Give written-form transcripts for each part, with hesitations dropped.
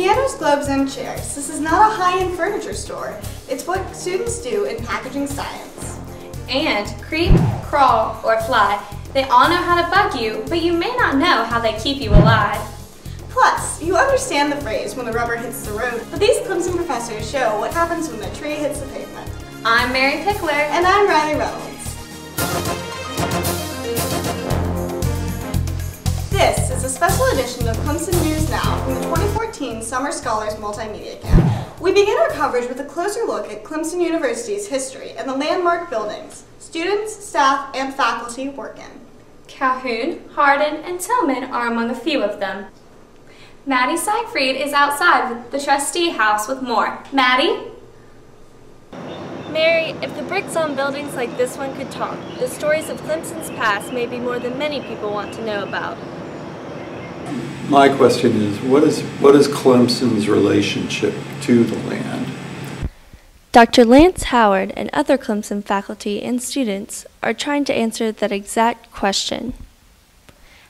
Pianos, globes, and chairs. This is not a high-end furniture store. It's what students do in packaging science. And creep, crawl, or fly, they all know how to bug you, but you may not know how they keep you alive. Plus, you understand the phrase when the rubber hits the road, but these Clemson professors show what happens when the tree hits the pavement. I'm Mary Pickler. And I'm Riley Reynolds. This is a special edition of Clemson News Now from the 2014 Summer Scholars Multimedia Camp. We begin our coverage with a closer look at Clemson University's history and the landmark buildings students, staff, and faculty work in. Calhoun, Hardin, and Tillman are among a few of them. Maddie Seifried is outside the trustee house with more. Maddie? Mary, if the bricks on buildings like this one could talk, the stories of Clemson's past may be more than many people want to know about. My question is, what is Clemson's relationship to the land? Dr. Lance Howard and other Clemson faculty and students are trying to answer that exact question.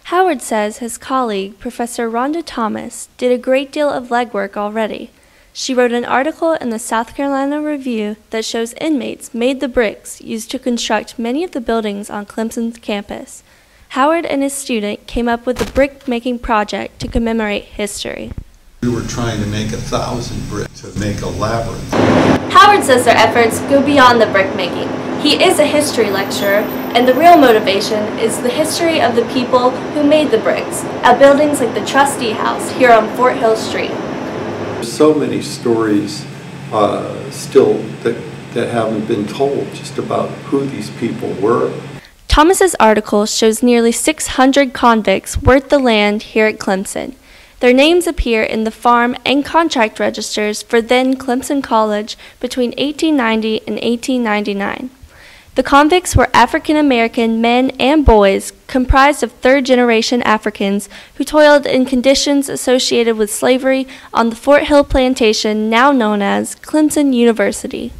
Howard says his colleague, Professor Rhonda Thomas, did a great deal of legwork already. She wrote an article in the South Carolina Review that shows inmates made the bricks used to construct many of the buildings on Clemson's campus. Howard and his student came up with the brick-making project to commemorate history. We were trying to make 1,000 bricks to make a labyrinth. Howard says their efforts go beyond the brick-making. He is a history lecturer, and the real motivation is the history of the people who made the bricks at buildings like the Trustee House here on Fort Hill Street. There's so many stories still that haven't been told just about who these people were. Thomas's article shows nearly 600 convicts worked the land here at Clemson. Their names appear in the farm and contract registers for then Clemson College between 1890 and 1899. The convicts were African American men and boys comprised of third-generation Africans who toiled in conditions associated with slavery on the Fort Hill plantation now known as Clemson University.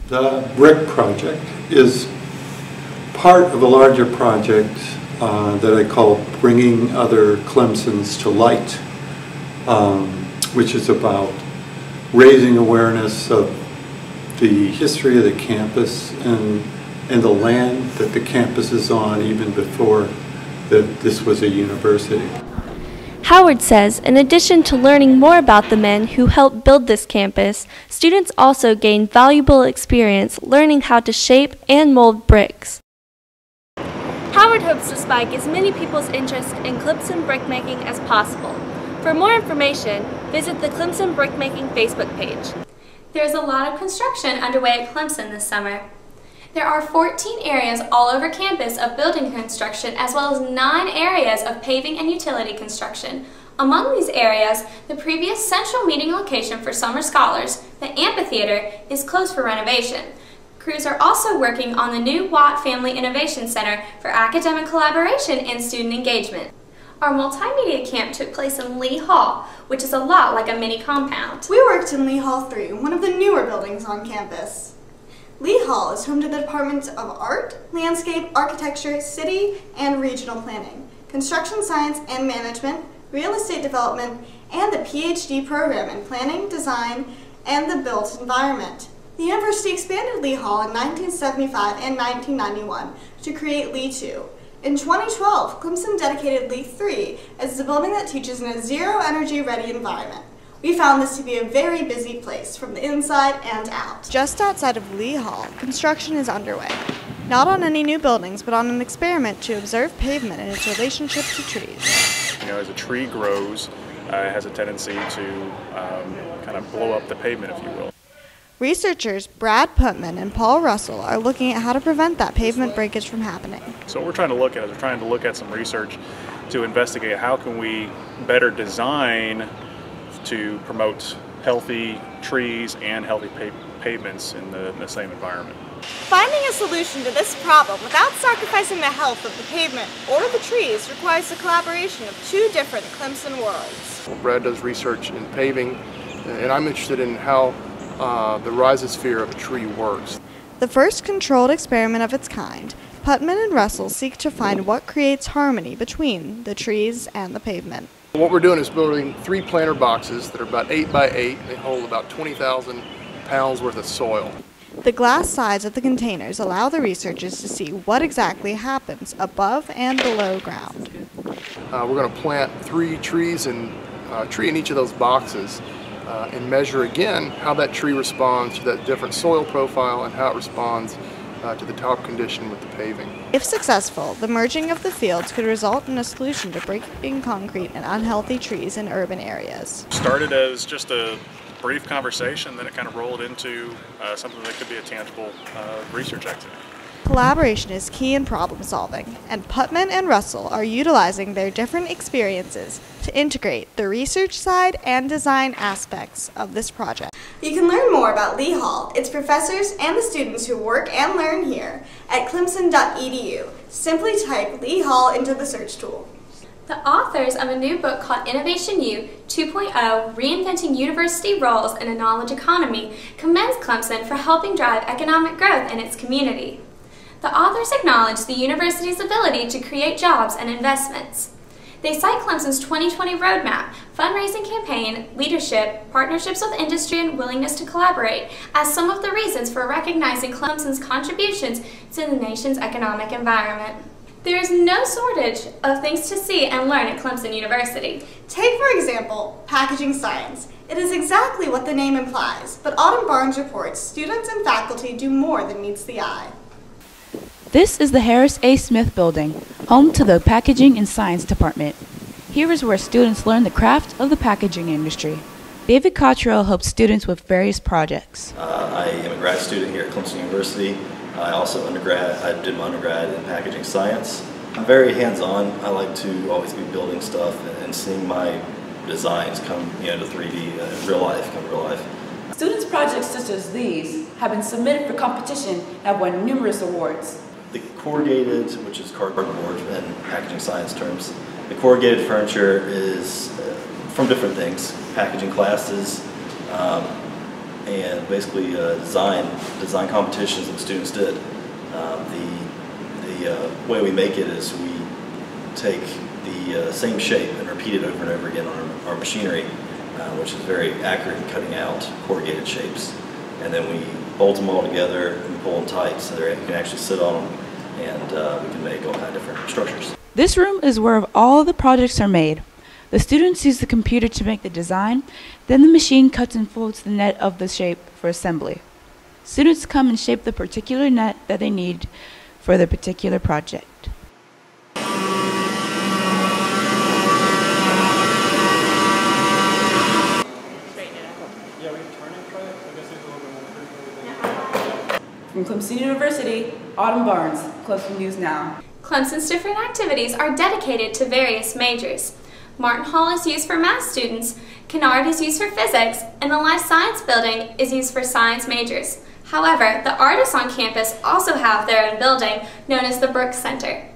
The brick project is part of a larger project that I call Bringing Other Clemsons to Light, which is about raising awareness of the history of the campus and the land that the campus is on even before this was a university. Howard says, in addition to learning more about the men who helped build this campus, students also gained valuable experience learning how to shape and mold bricks. Howard hopes to spike as many people's interest in Clemson brickmaking as possible. For more information, visit the Clemson Brickmaking Facebook page. There's a lot of construction underway at Clemson this summer. There are 14 areas all over campus of building construction as well as 9 areas of paving and utility construction. Among these areas, the previous central meeting location for summer scholars, the amphitheater, is closed for renovation. Crews are also working on the new Watt Family Innovation Center for academic collaboration and student engagement. Our multimedia camp took place in Lee Hall, which is a lot like a mini compound. We worked in Lee Hall 3, one of the newer buildings on campus. Lee Hall is home to the Departments of Art, Landscape, Architecture, City, and Regional Planning, Construction Science and Management, Real Estate Development, and the PhD program in Planning, Design, and the Built Environment. The university expanded Lee Hall in 1975 and 1991 to create Lee 2. In 2012, Clemson dedicated Lee 3 as the building that teaches in a zero-energy ready environment. We found this to be a very busy place from the inside and out. Just outside of Lee Hall, construction is underway. Not on any new buildings, but on an experiment to observe pavement and its relationship to trees. You know, as a tree grows, it has a tendency to kind of blow up the pavement, if you will. Researchers Brad Putman and Paul Russell are looking at how to prevent that pavement breakage from happening. So what we're trying to look at is we're trying to look at some research to investigate how can we better design to promote healthy trees and healthy pavements in the same environment. Finding a solution to this problem without sacrificing the health of the pavement or the trees requires the collaboration of 2 different Clemson worlds. Well, Brad does research in paving, and I'm interested in how the rhizosphere of a tree works. The first controlled experiment of its kind, Putman and Russell seek to find what creates harmony between the trees and the pavement. What we're doing is building 3 planter boxes that are about 8 by 8. They hold about 20,000 pounds worth of soil. The glass sides of the containers allow the researchers to see what exactly happens above and below ground. We're going to plant 3 trees and a tree in each of those boxes and measure again how that tree responds to that different soil profile and how it responds to the top condition with the paving. If successful, the merging of the fields could result in a solution to breaking concrete and unhealthy trees in urban areas. Started as just a brief conversation, then it kind of rolled into something that could be a tangible research activity. Collaboration is key in problem solving, and Putman and Russell are utilizing their different experiences to integrate the research side and design aspects of this project. You can learn more about Lee Hall, its professors, and the students who work and learn here at clemson.edu. Simply type Lee Hall into the search tool. The authors of a new book called Innovation U 2.0, Reinventing University Roles in a Knowledge Economy, commends Clemson for helping drive economic growth in its community. The authors acknowledge the university's ability to create jobs and investments. They cite Clemson's 2020 roadmap, fundraising campaign, leadership, partnerships with industry, and willingness to collaborate as some of the reasons for recognizing Clemson's contributions to the nation's economic environment. There is no shortage of things to see and learn at Clemson University. Take, for example, packaging science. It is exactly what the name implies, but Autumn Barnes reports students and faculty do more than meets the eye. This is the Harris A. Smith Building, home to the Packaging and Science Department. Here is where students learn the craft of the packaging industry. David Cottrell helps students with various projects. I am a grad student here at Clemson University. I also did my undergrad in packaging science. I'm very hands-on. I like to always be building stuff and seeing my designs come to 3D, real life. Students' projects such as these have been submitted for competition and have won numerous awards. The corrugated, which is cardboard in packaging science terms, the corrugated furniture is from different things, packaging classes, and basically design competitions that students did. The way we make it is we take the same shape and repeat it over and over again on our machinery, which is very accurate in cutting out corrugated shapes. And then we bolt them all together and pull them tight so that you can actually sit on them, and we can make all kinds of different structures. This room is where all the projects are made. The students use the computer to make the design, then the machine cuts and folds the net of the shape for assembly. Students come and shape the particular net that they need for the particular project. From Clemson University, Autumn Barnes, Clemson News Now. Clemson's different activities are dedicated to various majors. Martin Hall is used for math students, Kennard is used for physics, and the Life Science Building is used for science majors. However, the artists on campus also have their own building, known as the Brooks Center.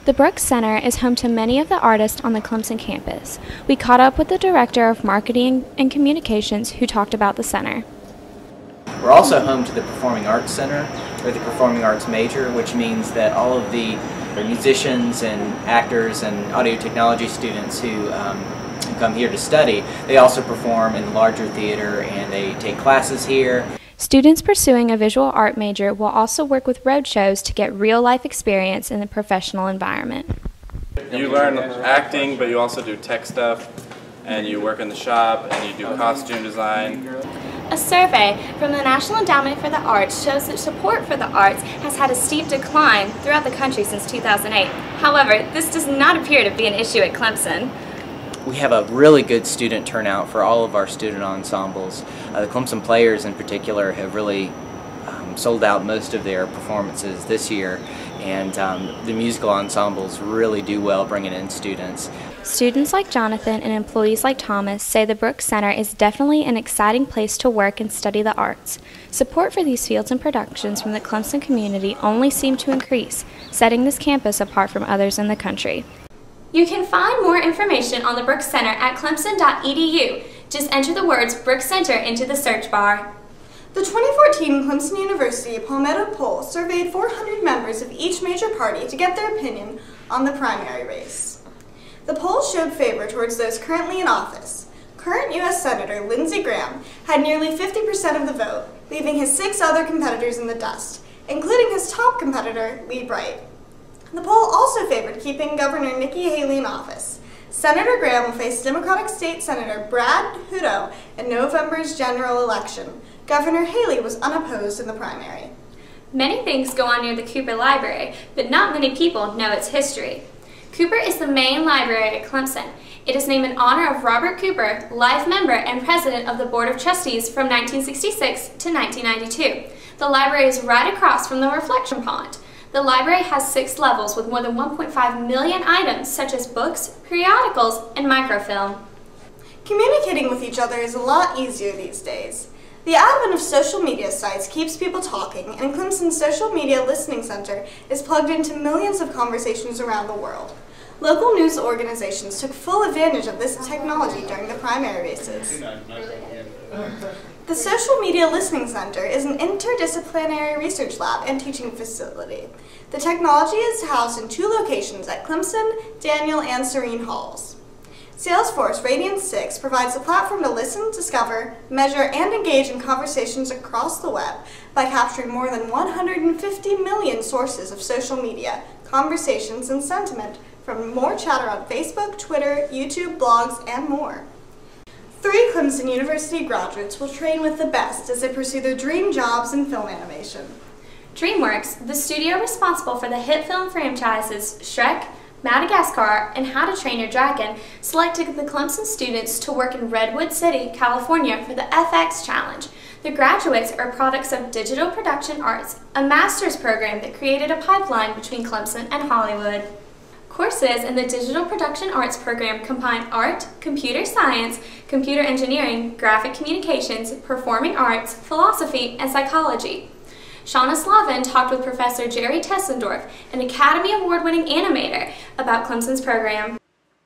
The Brooks Center is home to many of the artists on the Clemson campus. We caught up with the Director of Marketing and Communications who talked about the center. We're also home to the Performing Arts Center, or the Performing Arts Major, which means that all of the musicians and actors and audio technology students who come here to study, they also perform in the larger theater and they take classes here. Students pursuing a visual art major will also work with road shows to get real-life experience in the professional environment. You learn acting, but you also do tech stuff, and you work in the shop, and you do costume design. A survey from the National Endowment for the Arts shows that support for the arts has had a steep decline throughout the country since 2008. However, this does not appear to be an issue at Clemson. We have a really good student turnout for all of our student ensembles. The Clemson Players in particular have really sold out most of their performances this year, and the musical ensembles really do well bringing in students. Students like Jonathan and employees like Thomas say the Brooks Center is definitely an exciting place to work and study the arts. Support for these fields and productions from the Clemson community only seem to increase, setting this campus apart from others in the country. You can find more information on the Brooks Center at clemson.edu. Just enter the words Brooks Center into the search bar. The 2014 Clemson University Palmetto poll surveyed 400 members of each major party to get their opinion on the primary race. The polls showed favor towards those currently in office. Current U.S. Senator Lindsey Graham had nearly 50% of the vote, leaving his 6 other competitors in the dust, including his top competitor, Lee Bright. The poll also favored keeping Governor Nikki Haley in office. Senator Graham will face Democratic State Senator Brad Hutto in November's general election. Governor Haley was unopposed in the primary. Many things go on near the Cooper Library, but not many people know its history. Cooper is the main library at Clemson. It is named in honor of Robert Cooper, life member and president of the Board of Trustees from 1966 to 1992. The library is right across from the reflection pond. The library has 6 levels with more than 1.5 million items such as books, periodicals, and microfilm. Communicating with each other is a lot easier these days. The advent of social media sites keeps people talking, and Clemson's Social Media Listening Center is plugged into millions of conversations around the world. Local news organizations took full advantage of this technology during the primary races. The Social Media Listening Center is an interdisciplinary research lab and teaching facility. The technology is housed in 2 locations at Clemson, Daniel, and Serene Halls. Salesforce Radiance 6 provides a platform to listen, discover, measure, and engage in conversations across the web by capturing more than 150 million sources of social media, conversations, and sentiment from more chatter on Facebook, Twitter, YouTube, blogs, and more. 3 Clemson University graduates will train with the best as they pursue their dream jobs in film animation. DreamWorks, the studio responsible for the hit film franchises Shrek, Madagascar, and How to Train Your Dragon, selected the Clemson students to work in Redwood City, California for the FX Challenge. The graduates are products of Digital Production Arts, a master's program that created a pipeline between Clemson and Hollywood. Courses in the Digital Production Arts program combine art, computer science, computer engineering, graphic communications, performing arts, philosophy, and psychology. Shauna Slavin talked with Professor Jerry Tessendorf, an Academy Award-winning animator, about Clemson's program.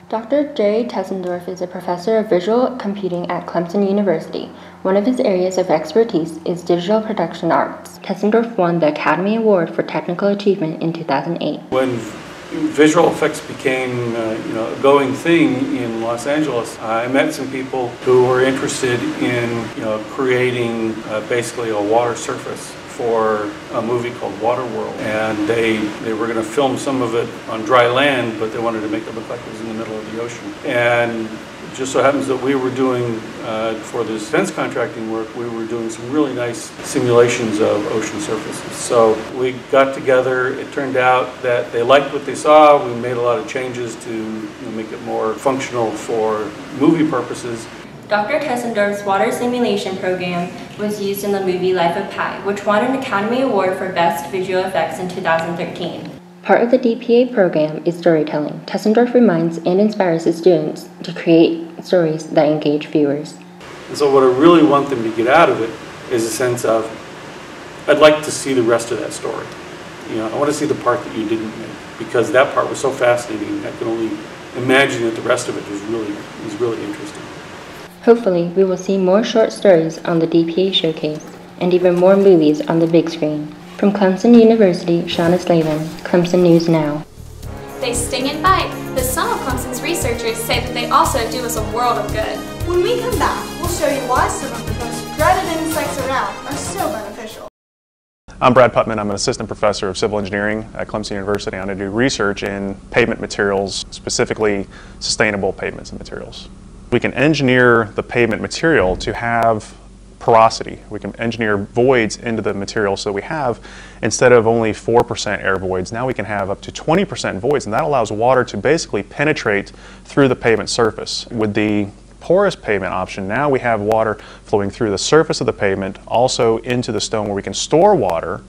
Dr. Jerry Tessendorf is a professor of visual computing at Clemson University. One of his areas of expertise is digital production arts. Tessendorf won the Academy Award for Technical Achievement in 2008. When visual effects became a going thing in Los Angeles, I met some people who were interested in creating basically a water surface for a movie called Waterworld, and they were going to film some of it on dry land, but they wanted to make it look like it was in the middle of the ocean. And it just so happens that we were doing, for this defense contracting work, we were doing some really nice simulations of ocean surfaces. So we got together. It turned out that they liked what they saw. We made a lot of changes to make it more functional for movie purposes. Dr. Tessendorf's water simulation program was used in the movie Life of Pi, which won an Academy Award for Best Visual Effects in 2013. Part of the DPA program is storytelling. Tessendorf reminds and inspires his students to create stories that engage viewers. And so what I really want them to get out of it is a sense of, I'd like to see the rest of that story. I want to see the part that you didn't make, because that part was so fascinating. I can only imagine that the rest of it was really interesting. Hopefully, we will see more short stories on the DPA showcase, and even more movies on the big screen. From Clemson University, Shauna Slavin, Clemson News Now. They sting and bite, but some of Clemson's researchers say that they also do us a world of good. When we come back, we'll show you why some of the most dreaded insects around are so beneficial. I'm Brad Putman. I'm an assistant professor of civil engineering at Clemson University. I do research in pavement materials, specifically sustainable pavements and materials. We can engineer the pavement material to have porosity. We can engineer voids into the material so we have, instead of only 4% air voids, now we can have up to 20% voids, and that allows water to basically penetrate through the pavement surface. With the porous pavement option, now we have water flowing through the surface of the pavement, also into the stone where we can store water,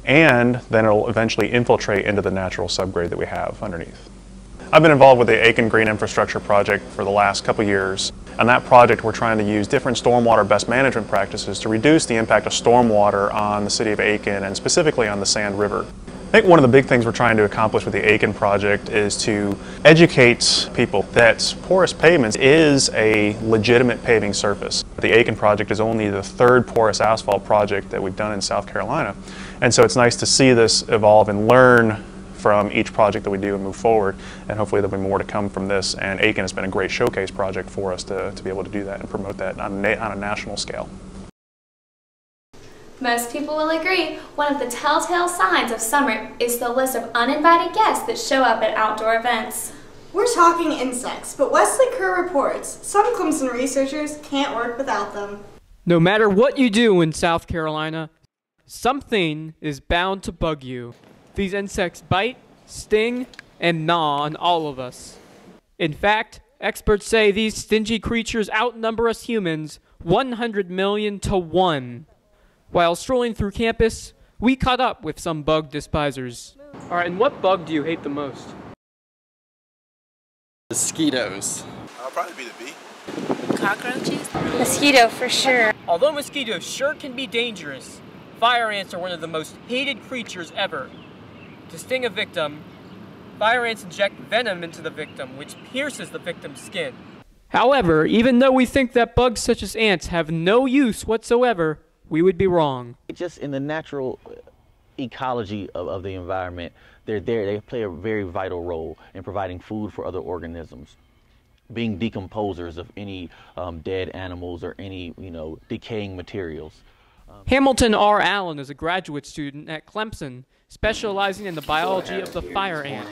and then it'll eventually infiltrate into the natural subgrade that we have underneath. I've been involved with the Aiken Green Infrastructure Project for the last couple years. On that project, we're trying to use different stormwater best management practices to reduce the impact of stormwater on the city of Aiken and specifically on the Sand River. I think one of the big things we're trying to accomplish with the Aiken project is to educate people that porous pavement is a legitimate paving surface. The Aiken project is only the 3rd porous asphalt project that we've done in South Carolina, and so it's nice to see this evolve and learn from each project that we do and move forward, and hopefully there'll be more to come from this. And Aiken has been a great showcase project for us to be able to do that and promote that on a national scale. Most people will agree one of the telltale signs of summer is the list of uninvited guests that show up at outdoor events. We're talking insects, but Wesley Kerr reports some Clemson researchers can't work without them. No matter what you do in South Carolina, something is bound to bug you. These insects bite, sting, and gnaw on all of us. In fact, experts say these stingy creatures outnumber us humans 100 million to 1. While strolling through campus, we caught up with some bug despisers. All right, and what bug do you hate the most? Mosquitoes. I'll probably be the bee. Cockroaches? Mosquito, for sure. Although mosquitoes sure can be dangerous, fire ants are one of the most hated creatures ever. To sting a victim, fire ants inject venom into the victim, which pierces the victim's skin. However, even though we think that bugs such as ants have no use whatsoever, we would be wrong. Just in the natural ecology of the environment, they're there. They play a very vital role in providing food for other organisms, being decomposers of any dead animals or any, decaying materials. Hamilton R. Allen is a graduate student at Clemson, specializing in the biology of the fire ant.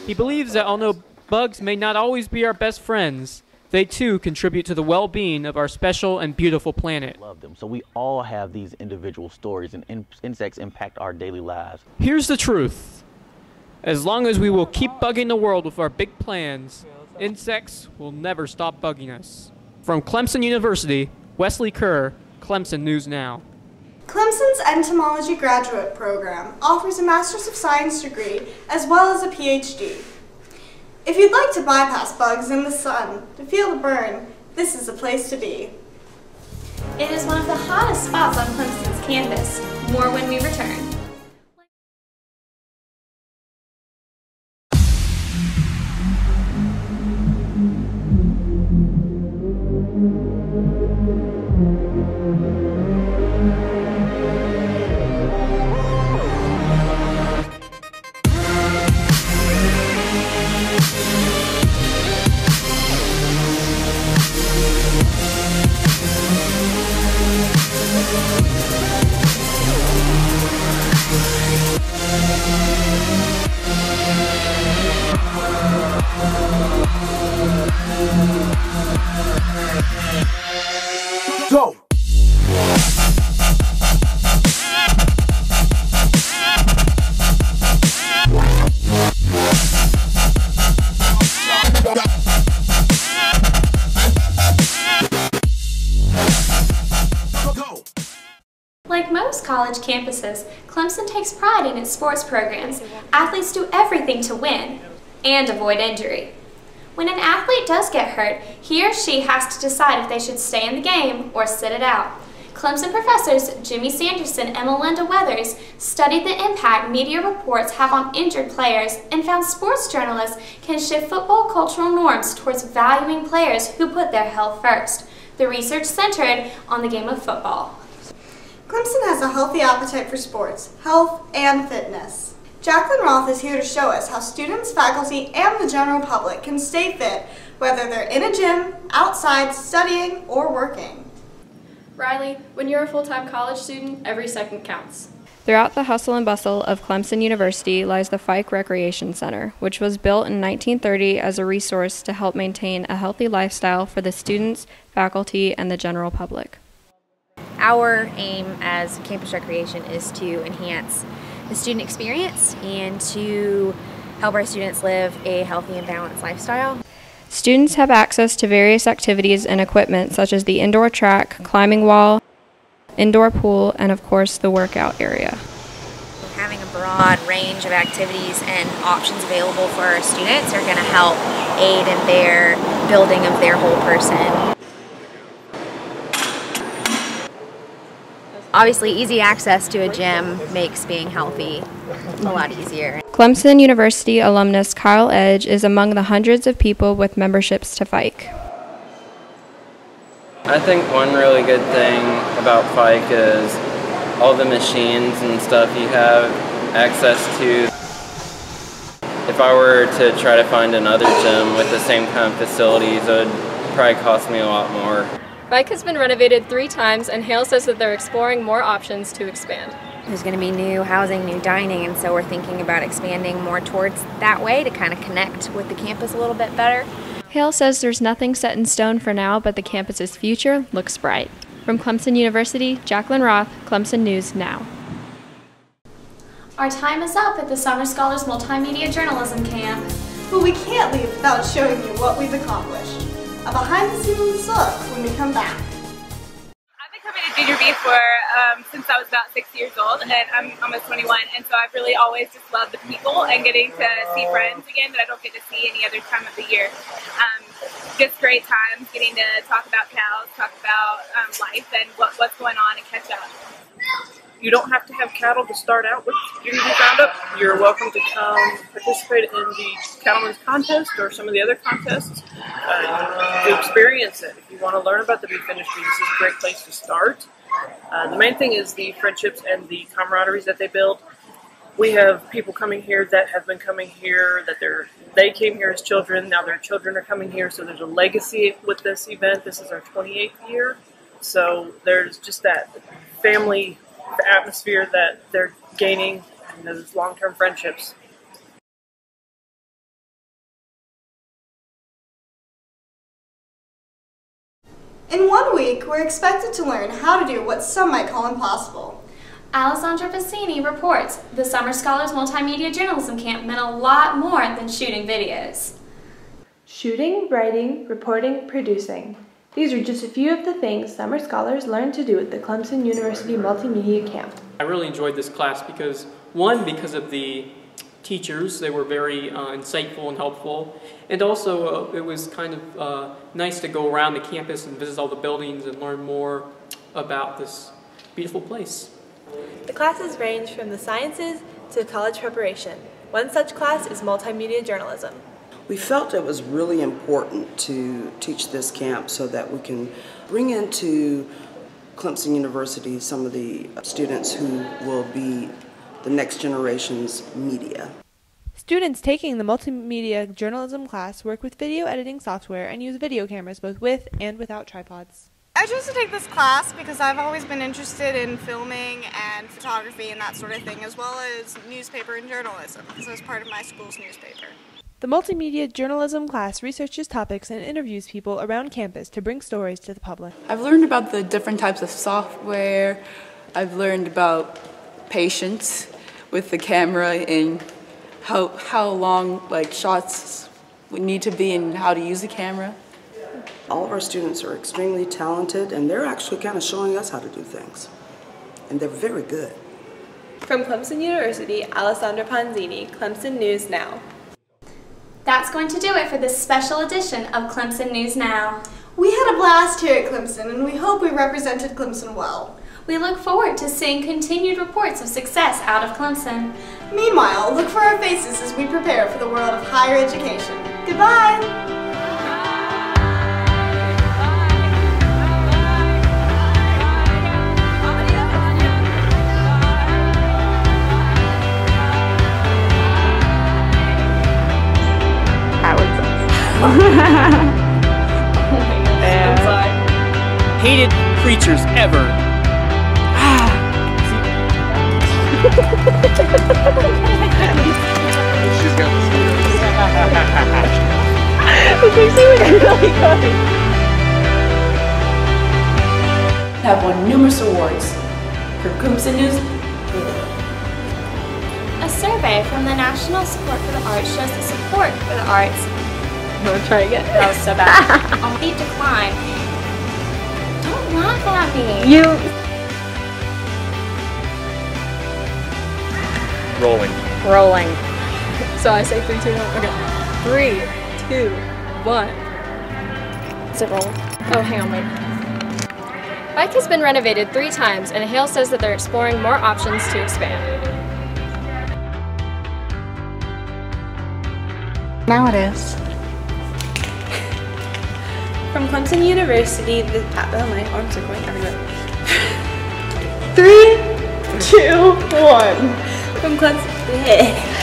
He believes that although bugs may not always be our best friends, they too contribute to the well-being of our special and beautiful planet. Love them. So we all have these individual stories, and insects impact our daily lives. Here's the truth. As long as we will keep bugging the world with our big plans, insects will never stop bugging us. From Clemson University, Wesley Kerr, Clemson News Now. Clemson's entomology graduate program offers a Master's of Science degree as well as a PhD. If you'd like to bypass bugs in the sun to feel the burn, this is the place to be. It is one of the hottest spots on Clemson's campus. More when we return. Go! Like most college campuses, Clemson takes pride in its sports programs. Athletes do everything to win and avoid injury. When an athlete does get hurt, he or she has to decide if they should stay in the game or sit it out. Clemson professors Jimmy Sanderson and Melinda Weathers studied the impact media reports have on injured players and found sports journalists can shift football cultural norms towards valuing players who put their health first. The research centered on the game of football. Clemson has a healthy appetite for sports, health, and fitness. Jacqueline Roth is here to show us how students, faculty, and the general public can stay fit, whether they're in a gym, outside, studying, or working. Riley, when you're a full-time college student, every second counts. Throughout the hustle and bustle of Clemson University lies the Fike Recreation Center, which was built in 1930 as a resource to help maintain a healthy lifestyle for the students, faculty, and the general public. Our aim as campus recreation is to enhance the student experience and to help our students live a healthy and balanced lifestyle. Students have access to various activities and equipment such as the indoor track, climbing wall, indoor pool, and of course the workout area. Having a broad range of activities and options available for our students are going to help aid in their building of their whole person. Obviously, easy access to a gym makes being healthy a lot easier. Clemson University alumnus Kyle Edge is among the hundreds of people with memberships to Fike. I think one really good thing about Fike is all the machines and stuff you have access to. If I were to try to find another gym with the same kind of facilities, it would probably cost me a lot more. Bike has been renovated 3 times, and Hale says that they're exploring more options to expand. There's going to be new housing, new dining, and so we're thinking about expanding more towards that way to kind of connect with the campus a little bit better. Hale says there's nothing set in stone for now, but the campus's future looks bright. From Clemson University, Jacqueline Roth, Clemson News Now. Our time is up at the Summer Scholars Multimedia Journalism Camp. But we can't leave without showing you what we've accomplished. A behind-the-scenes look when we come back. I've been coming to Junior B for since I was about 6 years old, and I'm almost 21, and so I've really always just loved the people and getting to see friends again that I don't get to see any other time of the year. Just great times getting to talk about cows, talk about life and what's going on, and catch up. You don't have to have cattle to start out with Junior B Roundup. You're welcome to come participate in the Cattlemen's Contest or some of the other contests to experience it. If you want to learn about the beef industry, this is a great place to start. The main thing is the friendships and the camaraderie that they build. We have people coming here that have been coming here, that they came here as children, now their children are coming here, so there's a legacy with this event. This is our 28th year, so there's just that family atmosphere that they're gaining, and those long-term friendships. In 1 week, we're expected to learn how to do what some might call impossible. Alessandra Bassini reports the Summer Scholars Multimedia Journalism Camp meant a lot more than shooting videos. Shooting, writing, reporting, producing. These are just a few of the things summer scholars learned to do at the Clemson University Multimedia Camp. I really enjoyed this class because, one, because of the teachers, they were very insightful and helpful, and also it was kind of nice to go around the campus and visit all the buildings and learn more about this beautiful place. The classes range from the sciences to college preparation. One such class is multimedia journalism. We felt it was really important to teach this camp so that we can bring into Clemson University some of the students who will be the next generation's media. Students taking the multimedia journalism class work with video editing software and use video cameras both with and without tripods. I chose to take this class because I've always been interested in filming and photography and that sort of thing, as well as newspaper and journalism, because I was part of my school's newspaper. The multimedia journalism class researches topics and interviews people around campus to bring stories to the public. I've learned about the different types of software. I've learned about patience with the camera and how long shots would need to be and how to use the camera. All of our students are extremely talented, and they're actually kind of showing us how to do things. And they're very good. From Clemson University, Alessandra Panzini, Clemson News Now. That's going to do it for this special edition of Clemson News Now. We had a blast here at Clemson, and we hope we represented Clemson well. We look forward to seeing continued reports of success out of Clemson. Meanwhile, look for our faces as we prepare for the world of higher education. Goodbye! Hated creatures ever. She's got the It makes me look really good. Have won numerous awards. For Clemson News. A survey from the National Support for the Arts shows the support for the arts. I'm gonna try again. That was so bad. Only decline. Don't laugh at me. You. Rolling. Rolling. So I say 3, 2, 1. Okay. 3, 2, 1. Is it rolling? Oh, hang on, wait. Bike has been renovated 3 times, and Hale says that they're exploring more options to expand. Now it is. From Clemson University, my arms are going everywhere. 3, 2, 1. From Clemson.